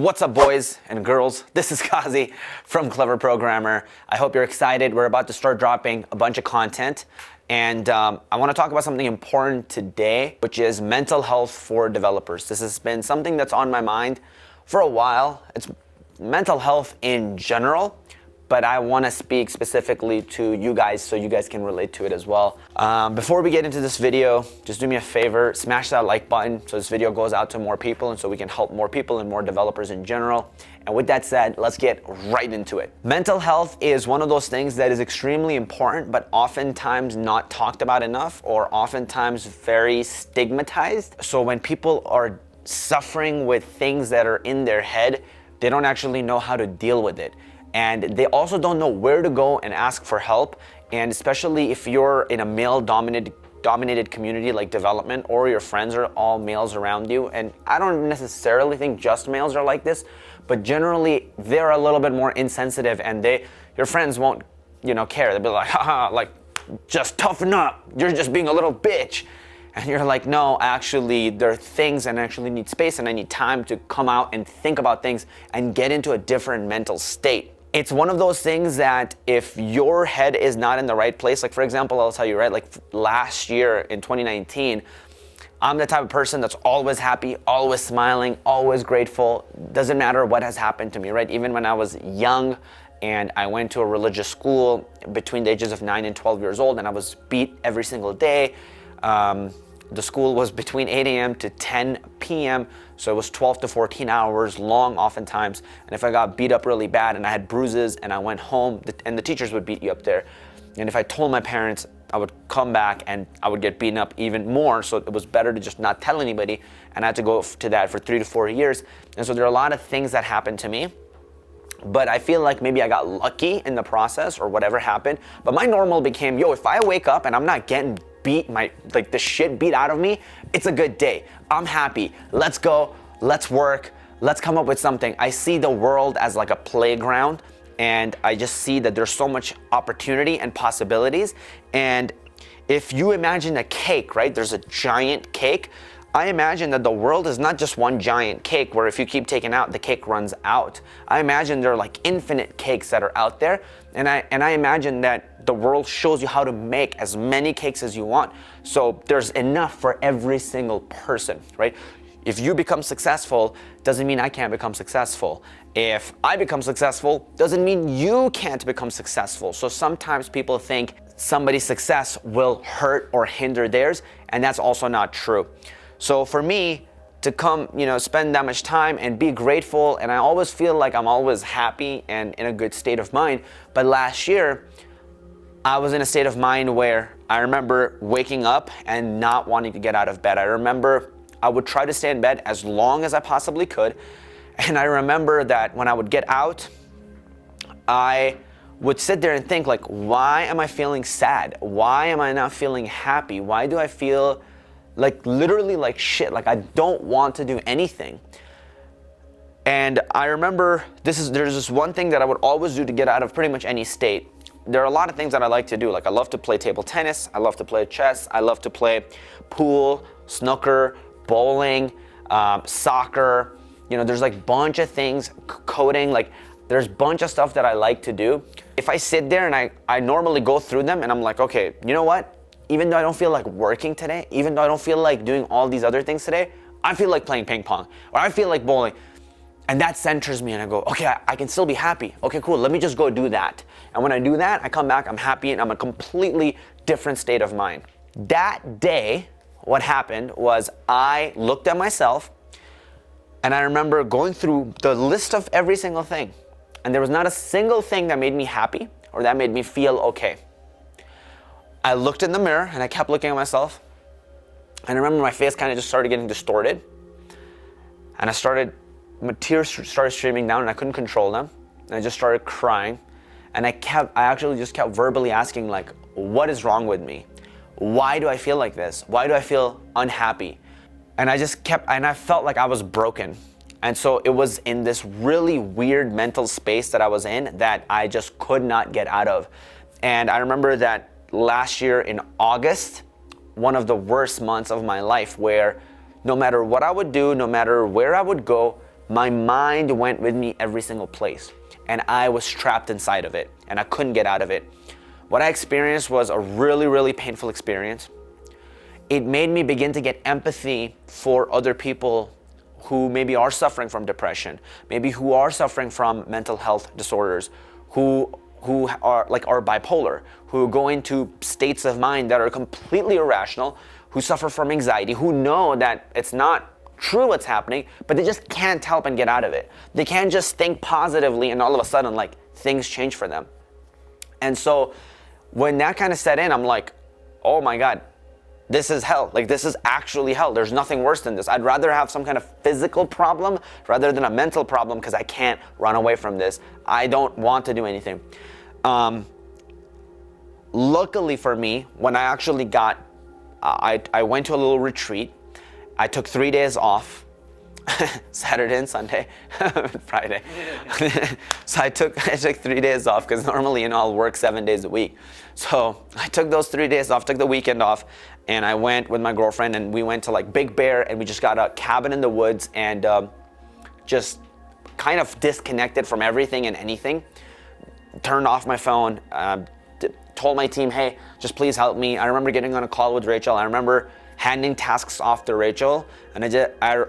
What's up, boys and girls? This is Kazi from Clever Programmer. I hope you're excited. We're about to start dropping a bunch of content, and I want to talk about something important today, which is mental health for developers. This has been something that's on my mind for a while. It's mental health in general, but I want to speak specifically to you guys so you guys can relate to it as well. Before we get into this video, just do me a favor, smash that like button so this video goes out to more people and so we can help more people and more developers in general. And with that said, let's get right into it. Mental health is one of those things that is extremely important, but oftentimes not talked about enough, or oftentimes very stigmatized. So when people are suffering with things that are in their head, they don't actually know how to deal with it. And they also don't know where to go and ask for help. And especially if you're in a male-dominated community like development, or your friends are all males around you. And I don't necessarily think just males are like this, but generally they're a little bit more insensitive, and your friends won't, care. They'll be like, haha, like, just toughen up. You're just being a little bitch. And you're like, no, actually, there are things, and I actually need space, and I need time to come out and think about things and get into a different mental state. It's one of those things that if your head is not in the right place, like for example, I'll tell you, right? Like last year in 2019, I'm the type of person that's always happy, always smiling, always grateful. Doesn't matter what has happened to me, right? Even when I was young and I went to a religious school between the ages of 9 and 12 years old, and I was beat every single day. The school was between 8 a.m. to 10 p.m. So it was 12 to 14 hours long oftentimes. And if I got beat up really bad and I had bruises and I went home, and the teachers would beat you up there. And if I told my parents, I would come back and I would get beaten up even more. So it was better to just not tell anybody. And I had to go to that for 3 to 4 years. And so there are a lot of things that happened to me. But I feel like maybe I got lucky in the process or whatever happened. But my normal became, if I wake up and I'm not getting the shit beat out of me, it's a good day. I'm happy. Let's go. Let's work. Let's come up with something. I see the world as like a playground, and I just see that there's so much opportunity and possibilities. And if you imagine a cake, right? There's a giant cake. I imagine that the world is not just one giant cake where if you keep taking out, the cake runs out. I imagine there are like infinite cakes that are out there. And I imagine that the world shows you how to make as many cakes as you want. So there's enough for every single person, right? If you become successful, doesn't mean I can't become successful. If I become successful, doesn't mean you can't become successful. So sometimes people think somebody's success will hurt or hinder theirs, and that's also not true. So for me to come, spend that much time and be grateful, and I always feel like I'm always happy and in a good state of mind. But last year, I was in a state of mind where I remember waking up and not wanting to get out of bed. I remember I would try to stay in bed as long as I possibly could. And I remember that when I would get out, I would sit there and think, like, why am I feeling sad? Why am I not feeling happy? Why do I feel like literally like shit? Like I don't want to do anything. And I remember there's this one thing that I would always do to get out of pretty much any state. There are a lot of things that I like to do. Like I love to play table tennis. I love to play chess. I love to play pool, snooker, bowling, soccer. There's like a bunch of things, coding, like there's a bunch of stuff that I like to do. If I sit there and I normally go through them and I'm like, okay, you know what? Even though I don't feel like working today, even though I don't feel like doing all these other things today, I feel like playing ping pong, or I feel like bowling. And that centers me, and I go, okay, I can still be happy. Okay, cool, let me just go do that. And when I do that, I come back, I'm happy, and I'm a completely different state of mind. That day, what happened was I looked at myself, and I remember going through the list of every single thing. And there was not a single thing that made me happy or that made me feel okay. I looked in the mirror and I kept looking at myself, and I remember my face kind of just started getting distorted, and my tears started streaming down and I couldn't control them, and I just started crying, and I actually just kept verbally asking, like, what is wrong with me? Why do I feel like this? Why do I feel unhappy? And I felt like I was broken. And so it was in this really weird mental space that I was in that I just could not get out of. And I remember that last year in August, one of the worst months of my life, where no matter what I would do, no matter where I would go, my mind went with me every single place, and I was trapped inside of it, and I couldn't get out of it. What I experienced was a really, really painful experience. It made me begin to get empathy for other people who maybe are suffering from depression, maybe who are suffering from mental health disorders, who are bipolar, who go into states of mind that are completely irrational, who suffer from anxiety, who know that it's not true what's happening, but they just can't help and get out of it. They can't just think positively and all of a sudden like things change for them. And so when that kind of set in, I'm like, oh my God, this is hell. Like, this is actually hell. There's nothing worse than this. I'd rather have some kind of physical problem rather than a mental problem, because I can't run away from this. I don't want to do anything. Luckily for me, when I actually got, I went to a little retreat. I took 3 days off, Saturday and Sunday, Friday. So I took 3 days off, because normally, I'll work 7 days a week. So I took those 3 days off, took the weekend off, and I went with my girlfriend, and we went to like Big Bear, and we just got a cabin in the woods, and just kind of disconnected from everything and anything. Turned off my phone, told my team, hey, just please help me. I remember getting on a call with Rachel. I remember handing tasks off to Rachel, and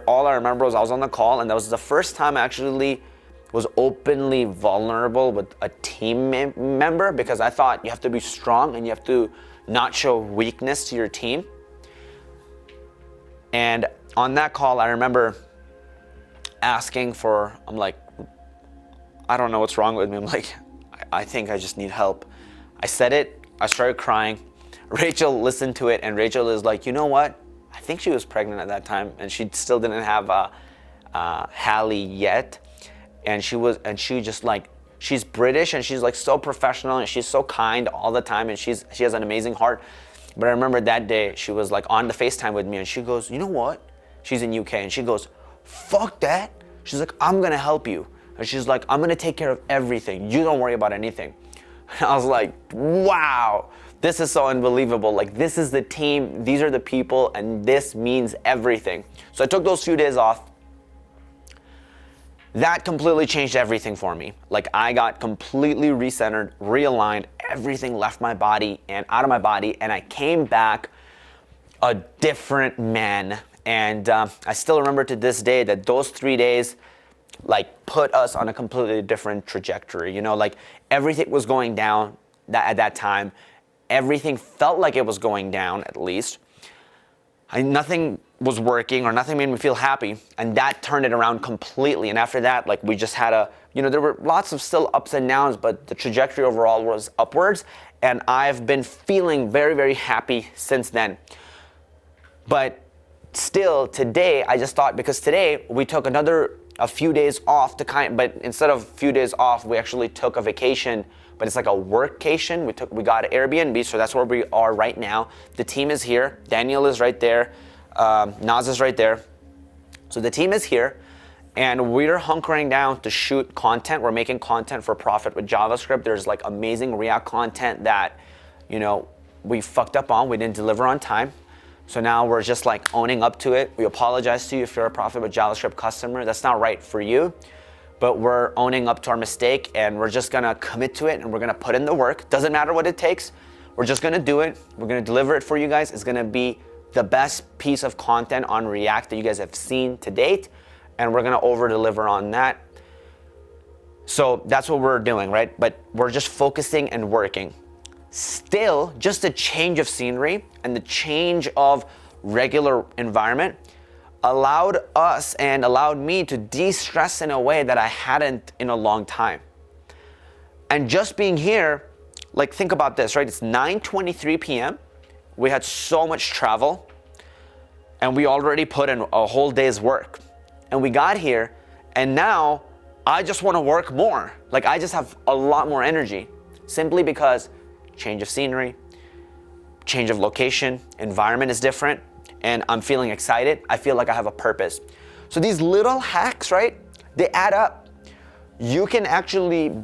all I remember was I was on the call, and that was the first time I actually was openly vulnerable with a team member, because I thought you have to be strong and you have to not show weakness to your team. And on that call, I remember asking I'm like, I don't know what's wrong with me. I'm like, I think I just need help. I said it, I started crying. Rachel listened to it, and Rachel is like, you know what? I think she was pregnant at that time, and she still didn't have Hallie yet. And she just like, she's British, and she's like so professional, and she's so kind all the time, and she has an amazing heart. But I remember that day, she was like on the FaceTime with me, and she goes, you know what? She's in UK, and she goes, fuck that. She's like, I'm gonna help you. And she's like, I'm gonna take care of everything. You don't worry about anything. And I was like, wow, this is so unbelievable. Like, this is the team, these are the people, and this means everything. So I took those few days off. That completely changed everything for me. Like, I got completely recentered, realigned, everything left my body and out of my body, and I came back a different man. And I still remember to this day that those 3 days like put us on a completely different trajectory. Like everything was going down at that time. Everything felt like it was going down, at least. Nothing was working, or nothing made me feel happy, and that turned it around completely. And after that, like, we just had there were lots of still ups and downs, but the trajectory overall was upwards, and I've been feeling very, very happy since then. But still, today, I just thought, because today we took a few days off but instead of a few days off, we actually took a vacation. But it's like a workcation. We got an Airbnb, so that's where we are right now. The team is here. Daniel is right there. Naz is right there. So the team is here, and we're hunkering down to shoot content. We're making content for profit with JavaScript. There's like amazing React content that, we fucked up on. We didn't deliver on time. So now we're just like owning up to it. We apologize to you if you're a Profit with JavaScript customer. That's not right for you. But we're owning up to our mistake, and we're just gonna commit to it, and we're gonna put in the work. Doesn't matter what it takes. We're just gonna do it. We're gonna deliver it for you guys. It's gonna be the best piece of content on React that you guys have seen to date, and we're gonna over deliver on that. So that's what we're doing, right? But we're just focusing and working. Still, just a change of scenery and the change of regular environment allowed us and allowed me to de-stress in a way that I hadn't in a long time. And just being here, like, think about this, right? It's 9:23 p.m. We had so much travel, and we already put in a whole day's work. And we got here, and now I just want to work more. Like, I just have a lot more energy, simply because change of scenery, change of location, environment is different, and I'm feeling excited. I feel like I have a purpose. So these little hacks, right, they add up. You can actually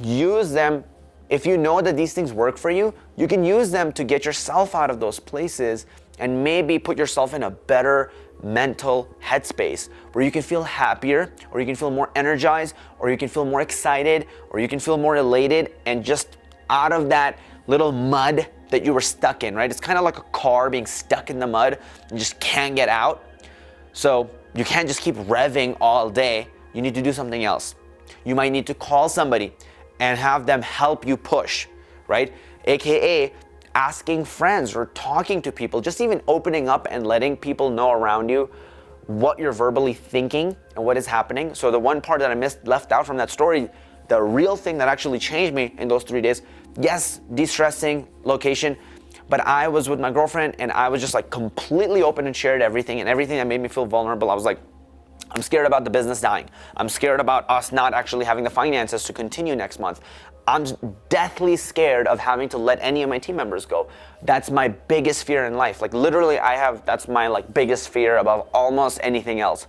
use them. If you know that these things work for you, you can use them to get yourself out of those places and maybe put yourself in a better mental headspace where you can feel happier, or you can feel more energized, or you can feel more excited, or you can feel more elated, and just out of that little mud that you were stuck in, right? It's kind of like a car being stuck in the mud and just can't get out. So you can't just keep revving all day. You need to do something else. You might need to call somebody and have them help you push, right? AKA asking friends or talking to people, just even opening up and letting people know around you what you're verbally thinking and what is happening. So the one part that I left out from that story, the real thing that actually changed me in those 3 days, yes, de-stressing, location, but I was with my girlfriend and I was just like completely open and shared everything, and everything that made me feel vulnerable. I was like, I'm scared about the business dying. I'm scared about us not actually having the finances to continue next month. I'm deathly scared of having to let any of my team members go. That's my biggest fear in life. Like literally that's my like biggest fear above almost anything else.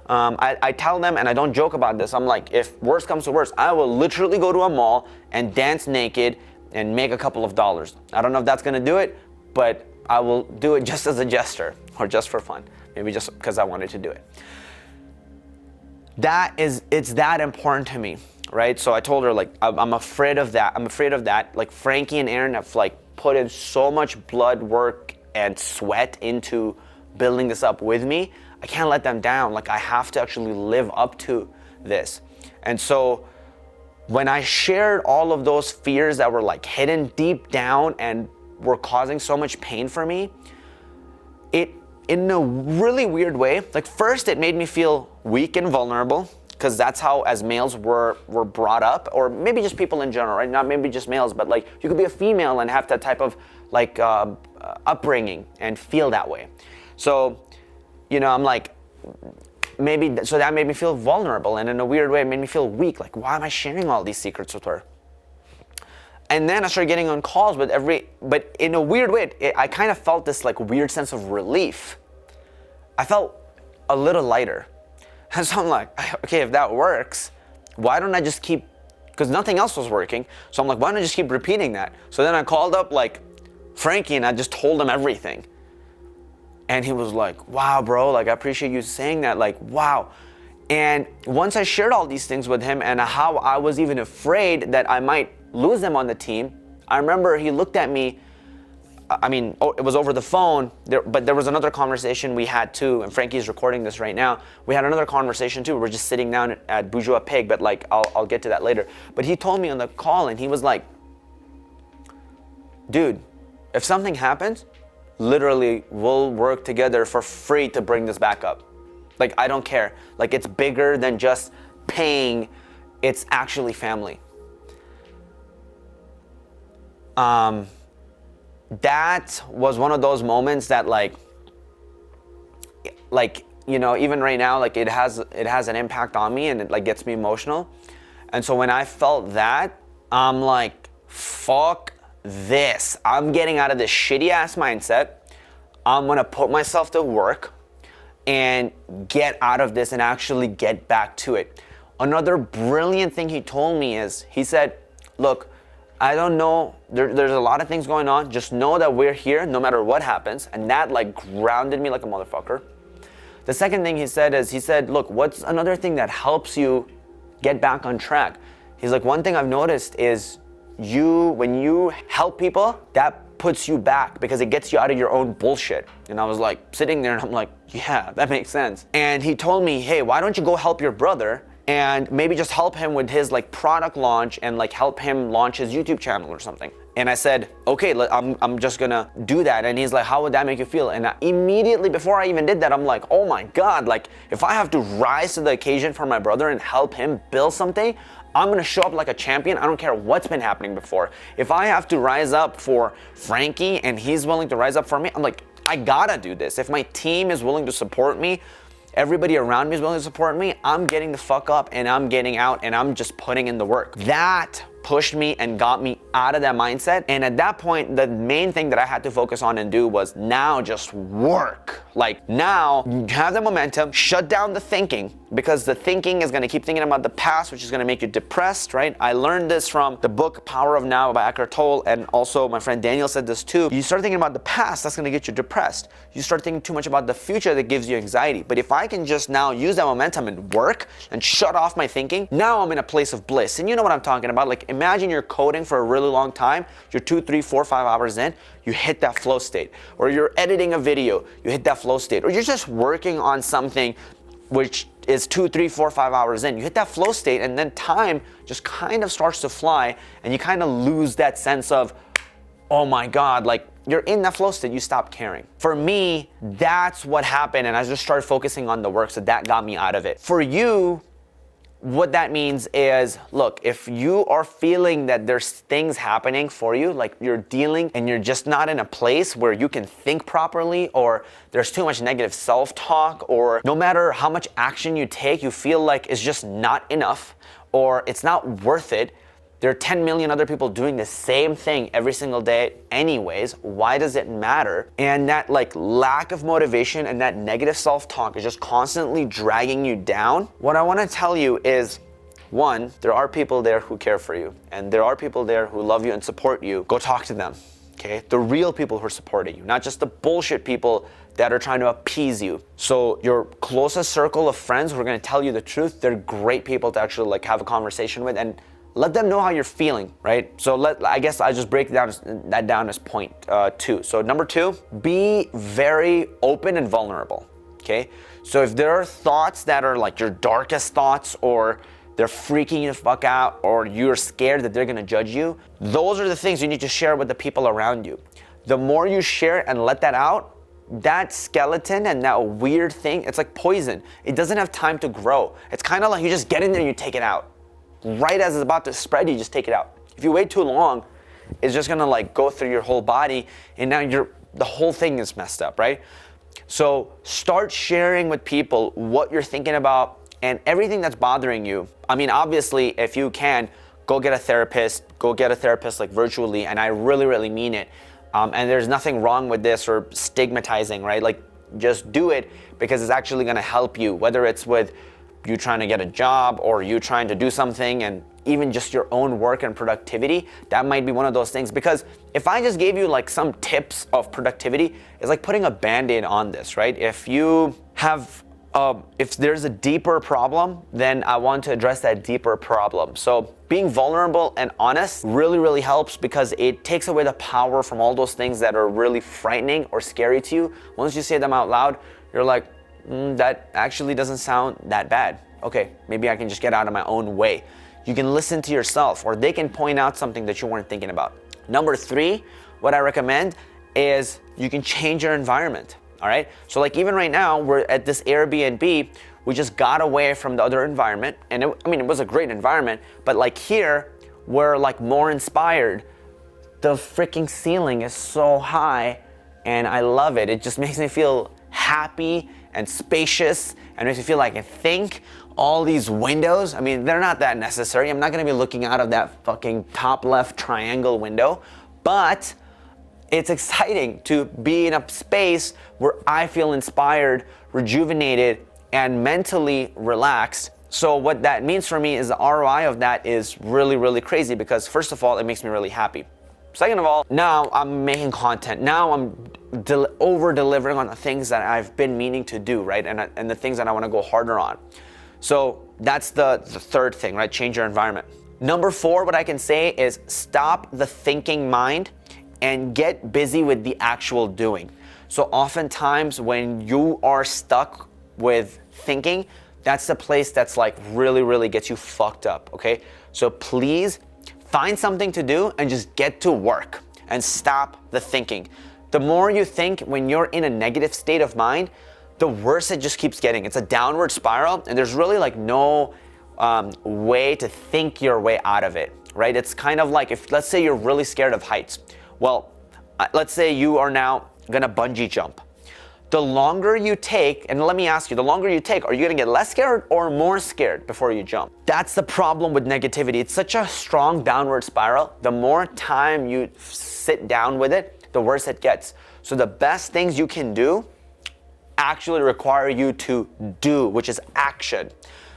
I tell them, and I don't joke about this, I'm like, if worst comes to worst, I will literally go to a mall and dance naked and make a couple of dollars. I don't know if that's gonna do it, but I will do it just as a gesture or just for fun. Maybe just because I wanted to do it. It's that important to me, right? So I told her, like, I'm afraid of that. I'm afraid of that. Like, Frankie and Aaron have like put in so much blood, work, and sweat into building this up with me. I can't let them down. Like, I have to actually live up to this. And so when I shared all of those fears that were like hidden deep down and were causing so much pain for me, it, in a really weird way, like first it made me feel weak and vulnerable, because that's how as males were brought up, or maybe just people in general, right? Not maybe just males, but like you could be a female and have that type of like upbringing and feel that way. So, you know, I'm like, so that made me feel vulnerable, and in a weird way it made me feel weak. Like, why am I sharing all these secrets with her? And then I started getting on calls with but in a weird way, I kind of felt this like weird sense of relief. I felt a little lighter. And so I'm like, okay, if that works, why don't I just keep, because nothing else was working. So I'm like, why don't I just keep repeating that? So then I called up like Frankie and I just told him everything. And he was like, wow, bro, like I appreciate you saying that, like, wow. And once I shared all these things with him and how I was even afraid that I might lose them on the team, I remember he looked at me, it was over the phone, but there was another conversation we had too, and Frankie's recording this right now. We had another conversation too. We're just sitting down at Bourgeois Pig, but like, I'll get to that later. But he told me on the call, and he was like, dude, if something happens, literally we'll work together for free to bring this back up. Like, I don't care. Like, it's bigger than just paying. It's actually family. That was one of those moments that like, you know, even right now, like it has an impact on me, and it like gets me emotional. And so when I felt that, I'm like, fuck this. I'm getting out of this shitty ass mindset. I'm gonna put myself to work and get out of this and actually get back to it. Another brilliant thing he told me is, he said, look, I don't know, there's a lot of things going on. Just know that we're here no matter what happens. And that like grounded me like a motherfucker. The second thing he said is, he said, look, what's another thing that helps you get back on track? He's like, one thing I've noticed is when you help people, that puts you back because it gets you out of your own bullshit. And I was like sitting there and I'm like, yeah, that makes sense. And he told me, hey, why don't you go help your brother and maybe just help him with his like product launch and like help him launch his YouTube channel or something. And I said, okay, I'm just gonna do that. And he's like, how would that make you feel? And immediately before I even did that, I'm like, oh my God, like if I have to rise to the occasion for my brother and help him build something, I'm gonna show up like a champion. I don't care what's been happening before. If I have to rise up for Frankie and he's willing to rise up for me, I'm like, I gotta do this. If my team is willing to support me, everybody around me is willing to support me, I'm getting the fuck up and I'm getting out and I'm just putting in the work. That pushed me and got me out of that mindset. And at that point, the main thing that I had to focus on and do was now just work. Like now, you have the momentum, shut down the thinking, because the thinking is gonna keep thinking about the past, which is gonna make you depressed, right? I learned this from the book Power of Now by Eckhart Tolle, and also my friend Daniel said this too. You start thinking about the past, that's gonna get you depressed. You start thinking too much about the future, that gives you anxiety. But if I can just now use that momentum and work and shut off my thinking, now I'm in a place of bliss. And you know what I'm talking about. Like imagine you're coding for a really long time, you're 2, 3, 4, 5 hours in, you hit that flow state. Or you're editing a video, you hit that flow state. Or you're just working on something which is 2, 3, 4, 5 hours in. You hit that flow state and then time just kind of starts to fly and you kind of lose that sense of, oh my God, like you're in that flow state, you stop caring. For me, that's what happened, and I just started focusing on the work, so that got me out of it. For you, what that means is, look, if you are feeling that there's things happening for you, like you're dealing and you're just not in a place where you can think properly, or there's too much negative self-talk, or no matter how much action you take, you feel like it's just not enough, or it's not worth it. There are 10 million other people doing the same thing every single day anyways. Why does it matter? And that like lack of motivation and that negative self-talk is just constantly dragging you down. What I want to tell you is, one, there are people there who care for you, and there are people there who love you and support you. Go talk to them, okay? The real people who are supporting you, not just the bullshit people that are trying to appease you. So your closest circle of friends who are going to tell you the truth, they're great people to actually like have a conversation with, and let them know how you're feeling, right? So I guess I just break that down as point 2. So number 2, be very open and vulnerable, okay? So if there are thoughts that are like your darkest thoughts, or they're freaking you the fuck out, or you're scared that they're gonna judge you, those are the things you need to share with the people around you. The more you share and let that out, that skeleton and that weird thing, it's like poison. It doesn't have time to grow. It's kind of like you just get in there and you take it out. Right as it's about to spread, you just take it out. If you wait too long, it's just gonna like go through your whole body, and now the whole thing is messed up, right? So start sharing with people what you're thinking about and everything that's bothering you. I mean, obviously, if you can, go get a therapist like virtually, and I really, really mean it. And there's nothing wrong with this or stigmatizing, right? Like just do it, because it's actually gonna help you, whether it's with you trying to get a job or you trying to do something, and even just your own work and productivity. That might be one of those things, because if I just gave you like some tips of productivity, it's like putting a band-aid on this, right? If you have, if there's a deeper problem, then I want to address that deeper problem. So being vulnerable and honest really, really helps, because it takes away the power from all those things that are really frightening or scary to you. Once you say them out loud, you're like, that actually doesn't sound that bad. Okay, maybe I can just get out of my own way. You can listen to yourself, or they can point out something that you weren't thinking about. Number 3, what I recommend is you can change your environment, all right? So like even right now, we're at this Airbnb, we just got away from the other environment, and it was a great environment, but like here, we're like more inspired. The freaking ceiling is so high, and I love it. It just makes me feel happy and spacious, and makes me feel like I can think. All these windows, I mean, they're not that necessary. I'm not gonna be looking out of that fucking top left triangle window, but it's exciting to be in a space where I feel inspired, rejuvenated, and mentally relaxed. So what that means for me is the ROI of that is really, really crazy, because first of all, it makes me really happy. Second of all, now I'm making content. Now I'm over-delivering on the things that I've been meaning to do, right? And the things that I wanna go harder on. So that's the third thing, right? Change your environment. Number 4, what I can say is stop the thinking mind and get busy with the actual doing. So oftentimes when you are stuck with thinking, that's the place that's like really, really gets you fucked up, okay? So please find something to do and just get to work and stop the thinking. The more you think when you're in a negative state of mind, the worse it just keeps getting. It's a downward spiral, and there's really like no way to think your way out of it, right? It's kind of like if, let's say you're really scared of heights. Well, let's say you are now gonna bungee jump. the longer you take, and let me ask you, the longer you take, are you gonna get less scared or more scared before you jump? That's the problem with negativity. It's such a strong downward spiral. The more time you sit down with it, the worse it gets. So the best things you can do actually require you to do, which is action.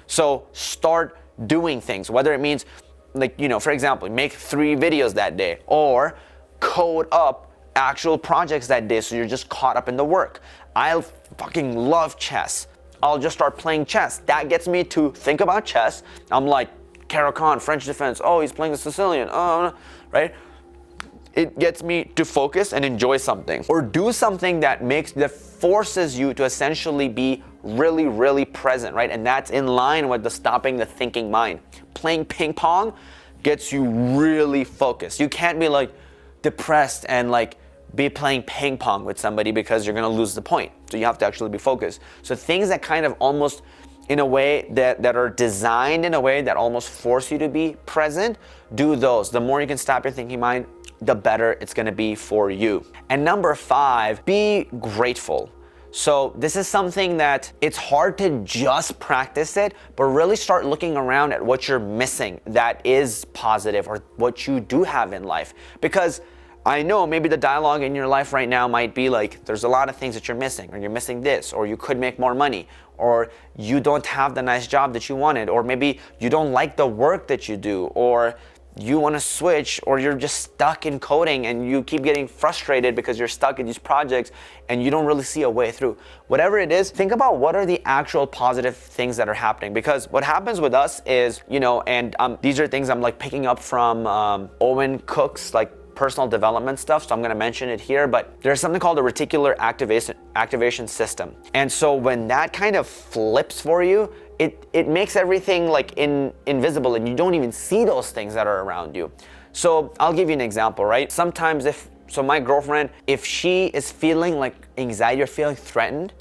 So start doing things, whether it means, like, for example, make 3 videos that day, or code up actual projects that day so you're just caught up in the work. I fucking love chess. I'll just start playing chess. That gets me to think about chess. I'm like, Caro-Kann, French defense, oh, he's playing the Sicilian, oh, right? It gets me to focus and enjoy something, or do something that forces you to essentially be really, really present, right? And that's in line with the stopping the thinking mind. Playing ping pong gets you really focused. You can't be like depressed and like be playing ping pong with somebody because you're gonna lose the point. So you have to actually be focused. So things that kind of almost in a way that are designed in a way that almost force you to be present, do those. The more you can stop your thinking mind, the better it's gonna be for you. And number 5, be grateful. So this is something that it's hard to just practice it, but really start looking around at what you're missing that is positive, or what you do have in life. Because I know maybe the dialogue in your life right now might be like, there's a lot of things that you're missing, or you're missing this, or you could make more money, or you don't have the nice job that you wanted, or maybe you don't like the work that you do, or you want to switch, or you're just stuck in coding and you keep getting frustrated because you're stuck in these projects and you don't really see a way through. Whatever it is, think about what are the actual positive things that are happening. Because what happens with us is, and these are things I'm like picking up from Owen Cook's like personal development stuff, so I'm gonna mention it here, but there's something called the reticular activation system. And so when that kind of flips for you, it makes everything like invisible, and you don't even see those things that are around you. So I'll give you an example, right? Sometimes my girlfriend, if she is feeling like anxiety or feeling threatened,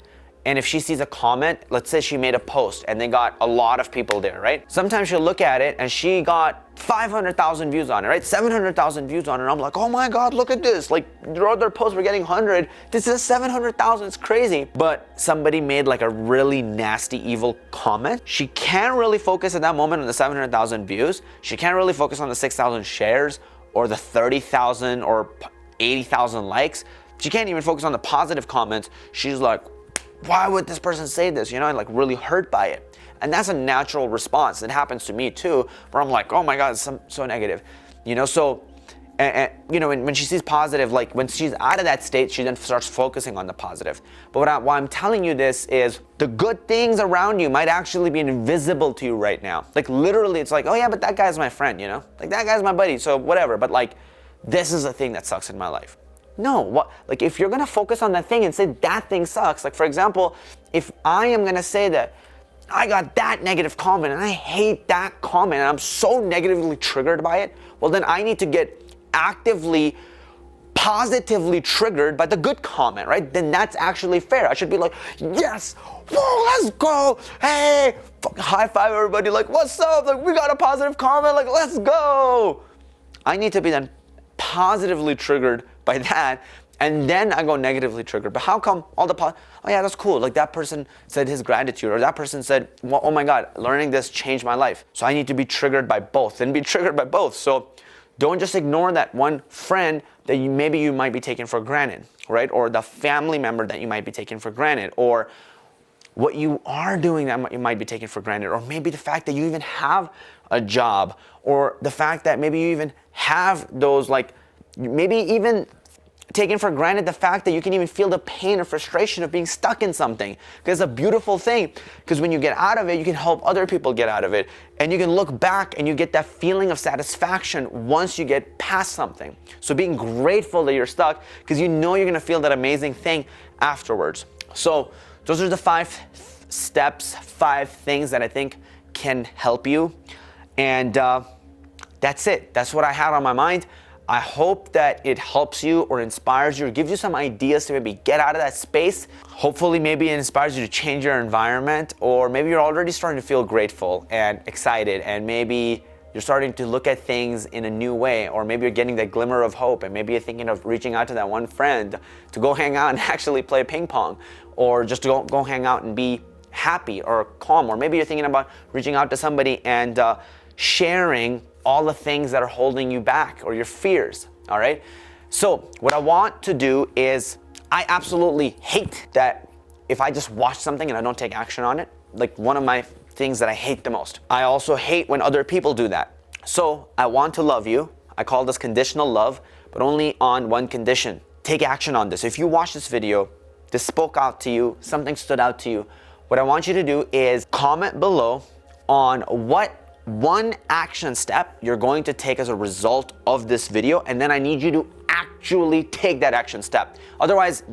and if she sees a comment, let's say she made a post and they got a lot of people there, right? Sometimes she'll look at it and she got 500,000 views on it, right? 700,000 views on it. And I'm like, oh my God, look at this. Like, your other posts were getting 100. This is 700,000, it's crazy. But somebody made like a really nasty, evil comment. She can't really focus at that moment on the 700,000 views. She can't really focus on the 6,000 shares or the 30,000 or 80,000 likes. She can't even focus on the positive comments. She's like, why would this person say this? And like really hurt by it. And that's a natural response. It happens to me too, where I'm like, oh my God, it's so negative. So, and when she sees positive, like when she's out of that state, she then starts focusing on the positive. But why I'm telling you this is the good things around you might actually be invisible to you right now. Like literally, it's like, oh yeah, but that guy's my friend, like that guy's my buddy, so whatever. But like, this is a thing that sucks in my life. No, like if you're gonna focus on that thing and say that thing sucks, like for example, if I am gonna say that I got that negative comment and I hate that comment and I'm so negatively triggered by it, well then I need to get actively, positively triggered by the good comment, right? Then that's actually fair. I should be like, yes, whoa, let's go, hey, high five everybody, like what's up, like we got a positive comment, like let's go. I need to be then positively triggered by that, and then I go negatively triggered. But how come all oh yeah, that's cool, like that person said his gratitude, or that person said, well, oh my God, learning this changed my life. So I need to be triggered by both and be triggered by both. So don't just ignore that one friend that maybe you might be taking for granted, right? Or the family member that you might be taking for granted, or what you are doing that you might be taking for granted, or maybe the fact that you even have a job, or the fact that maybe you even have those, like maybe even taking for granted the fact that you can even feel the pain or frustration of being stuck in something. Because it's a beautiful thing, because when you get out of it, you can help other people get out of it, and you can look back and you get that feeling of satisfaction once you get past something. So being grateful that you're stuck, because you're gonna feel that amazing thing afterwards. So those are the 5 steps, 5 things that I think can help you. And that's it. That's what I had on my mind. I hope that it helps you or inspires you or gives you some ideas to maybe get out of that space. Hopefully maybe it inspires you to change your environment, or maybe you're already starting to feel grateful and excited, and maybe you're starting to look at things in a new way, or maybe you're getting that glimmer of hope, and maybe you're thinking of reaching out to that one friend to go hang out and actually play ping pong, or just to go hang out and be happy or calm, or maybe you're thinking about reaching out to somebody and sharing all the things that are holding you back or your fears, all right? So what I want to do is, I absolutely hate that if I just watch something and I don't take action on it, like one of my things that I hate the most. I also hate when other people do that. So I want to love you. I call this conditional love, but only on one condition. Take action on this. If you watch this video, this spoke out to you, something stood out to you, what I want you to do is comment below on what one action step you're going to take as a result of this video, and then I need you to actually take that action step. Otherwise,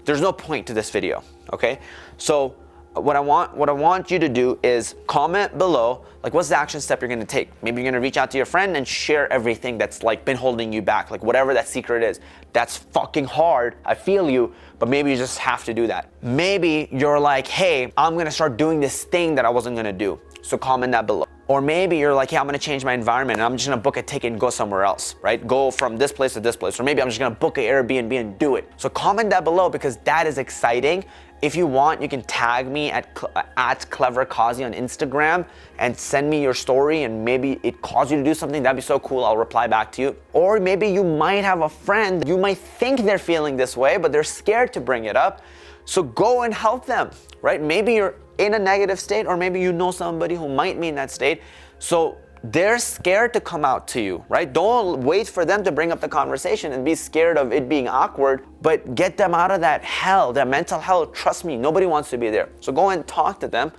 there's no point to this video, okay? So what I want you to do is comment below, like, what's the action step you're gonna take? Maybe you're gonna reach out to your friend and share everything that's like been holding you back, like whatever that secret is. That's fucking hard, I feel you, but maybe you just have to do that. Maybe you're like, hey, I'm gonna start doing this thing that I wasn't gonna do. So comment that below. Or maybe you're like, hey, I'm gonna change my environment and I'm just gonna book a ticket and go somewhere else, right? Go from this place to this place. Or maybe I'm just gonna book an Airbnb and do it. So comment that below, because that is exciting. If you want, you can tag me at CleverKazi on Instagram and send me your story, and maybe it caused you to do something. That'd be so cool. I'll reply back to you. Or maybe you might have a friend, you might think they're feeling this way, but they're scared to bring it up. So go and help them, right? Maybe you're in a negative state, or maybe you know somebody who might be in that state. So they're scared to come out to you, right? Don't wait for them to bring up the conversation and be scared of it being awkward, but get them out of that hell, that mental hell. Trust me, nobody wants to be there. So go and talk to them,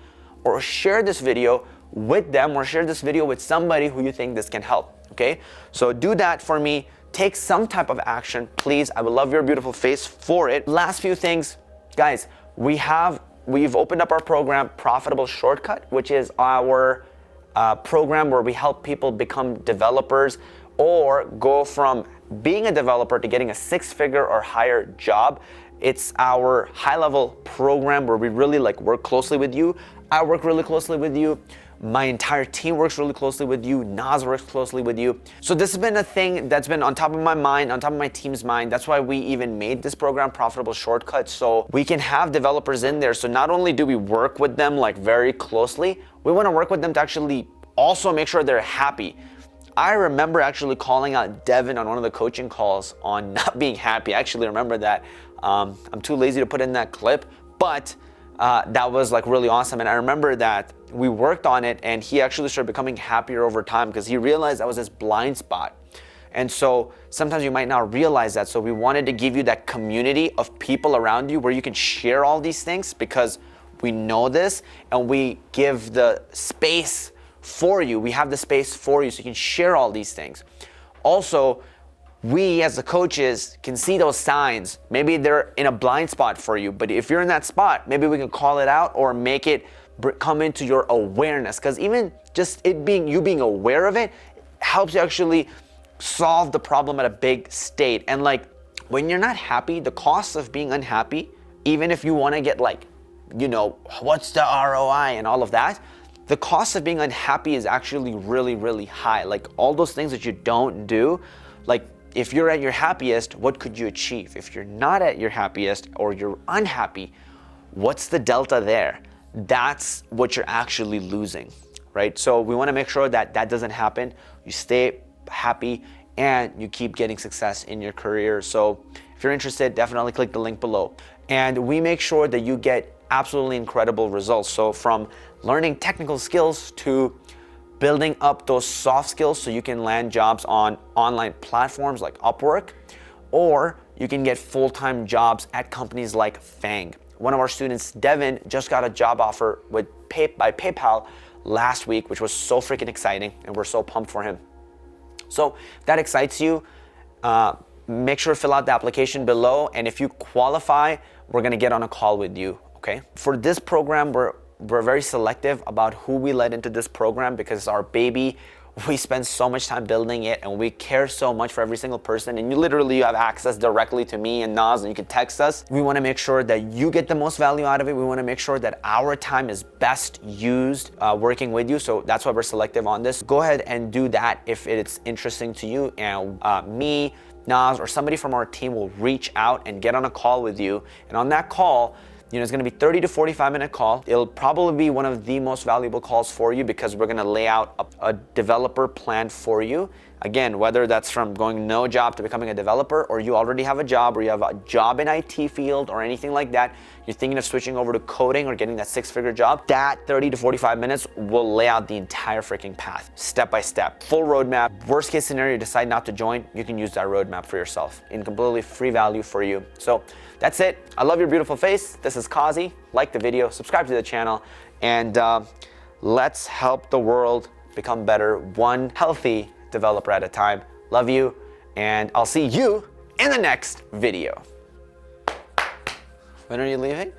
or share this video with them, or share this video with somebody who you think this can help, okay? So do that for me. Take some type of action, please. I would love your beautiful face for it. Last few things, guys, we've opened up our program, Profitable Shortcut, which is our program where we help people become developers or go from being a developer to getting a 6-figure or higher job. It's our high-level program where we really work closely with you. I work really closely with you. My entire team works really closely with you. Naz works closely with you. So this has been a thing that's been on top of my mind, on top of my team's mind. That's why we even made this program, Profitable Shortcut, so we can have developers in there. So not only do we work with them very closely, we want to work with them to actually also make sure they're happy. I remember actually calling out Devin on one of the coaching calls on not being happy. I actually remember that. I'm too lazy to put in that clip, but that was really awesome. And I remember that we worked on it, and he actually started becoming happier over time because he realized that was his blind spot. And so sometimes you might not realize that. So we wanted to give you that community of people around you where you can share all these things, because we know this and we give the space for you. We have the space for you so you can share all these things. Also, we as the coaches can see those signs. Maybe they're in a blind spot for you, but if you're in that spot, maybe we can call it out or make it come into your awareness, because even just you being aware of it helps you actually solve the problem at a big state. And when you're not happy, the cost of being unhappy, even if you want to get what's the ROI and all of that, the cost of being unhappy is actually really, really high. All those things that you don't do, if you're at your happiest, what could you achieve? If you're not at your happiest or you're unhappy, what's the delta there? That's what you're actually losing, right? So we want to make sure that that doesn't happen. You stay happy and you keep getting success in your career. So if you're interested, definitely click the link below. And we make sure that you get absolutely incredible results. So from learning technical skills to building up those soft skills so you can land jobs on online platforms like Upwork, or you can get full-time jobs at companies like Fang. One of our students, Devin, just got a job offer by PayPal last week, which was so freaking exciting, and we're so pumped for him. So if that excites you, make sure to fill out the application below, and if you qualify, we're gonna get on a call with you, okay? For this program, we're very selective about who we let into this program because it's our baby. we spend so much time building it and we care so much for every single person, and you have access directly to me and Naz, and you can text us. We want to make sure that you get the most value out of it. We want to make sure that our time is best used working with you. So that's why we're selective on this. Go ahead and do that if it's interesting to you, and me, Naz, or somebody from our team will reach out and get on a call with you. And on that call, it's gonna be 30 to 45 minute call. It'll probably be one of the most valuable calls for you, because we're gonna lay out a developer plan for you. Again, whether that's from going no job to becoming a developer, or you already have a job, or you have a job in IT field or anything like that, you're thinking of switching over to coding or getting that 6-figure job, that 30 to 45 minutes will lay out the entire freaking path, step by step, full roadmap. Worst case scenario, you decide not to join, you can use that roadmap for yourself in completely free value for you. So that's it. I love your beautiful face. This is Kazi. Like the video, subscribe to the channel, and let's help the world become better, one healthy developer at a time. Love you, and I'll see you in the next video. When are you leaving?